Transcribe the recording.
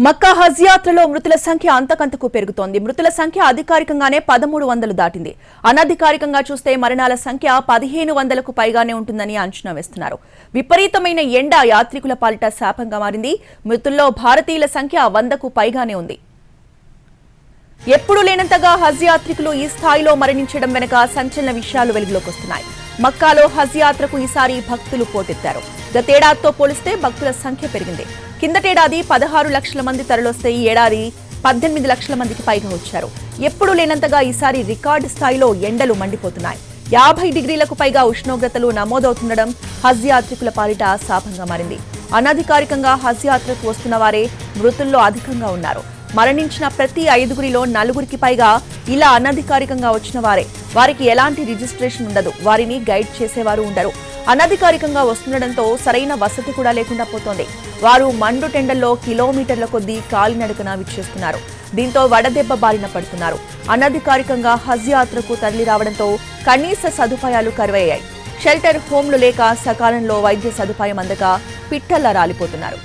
మక్కా హజ్ యాత్రలో మృతుల సంఖ్య అంతకంతకు పెరుగుతోంది. మృతుల సంఖ్య అధికారికంగానే 1300 దాటింది. అనధికారికంగా చూస్తే మరణాల సంఖ్య 1500కు పైగానే ఉంటుందని అంచనా వేస్తున్నారు. విపరీతమైన ఎండ యాత్రికుల పాలిట శాపంగా మారింది. మృతుల్లో భారతీయుల సంఖ్య 100కు పైగానే ఉంది. ఎప్పుడూ లేనంతగా హజ్ యాత్రికులు ఈ స్థాయిలో మరణించడం వెనుక సంచలన విషయాలు వెలుగులోకి వస్తున్నాయి. మక్కాలో హజ్ యాత్రకు ఈసారి భక్తులు పోటెత్తారు. గతేడాదితో పోలిస్తే భక్తుల సంఖ్య పెరిగింది. కిందటేడాది 16 లక్షల మంది తరలొస్తే ఈ ఏడాది 18 లక్షల మందికి పైగా వచ్చారు. ఎప్పుడూ లేనంతగా ఈసారి రికార్డు స్థాయిలో ఎండలు మండిపోతున్నాయి. 50 డిగ్రీలకు పైగా ఉష్ణోగ్రతలు నమోదవుతుండడం హజ్ యాత్రికుల పాలిట శాపంగా మారింది. అనధికారికంగా హజ్ యాత్రకు వస్తున్న వారే మృతుల్లో అధికంగా ఉన్నారు. మరణించిన ప్రతి 5గురిలో 4గురికి పైగా ఇలా అనధికారికంగా వచ్చిన వారే. వారికి ఎలాంటి రిజిస్ట్రేషన్ ఉండదు. వారిని గైడ్ చేసేవారు ఉండరు. అనధికారికంగా వస్తుండటంతో సరైన వసతి కూడా లేకుండా పోతోంది. వారు మండు టెండల్లో కిలోమీటర్ల కొద్దీ కాలినడకన విచ్చేస్తున్నారు. దీంతో వడదెబ్బ బారిన పడుతున్నారు. అనధికారికంగా హజ్ యాత్రకు తరలి రావడంతో కనీస సదుపాయాలు కరువయ్యాయి. షెల్టర్ హోంలు లేక సకాలంలో వైద్య సదుపాయం అందక పిట్టల్లా రాలిపోతున్నారు.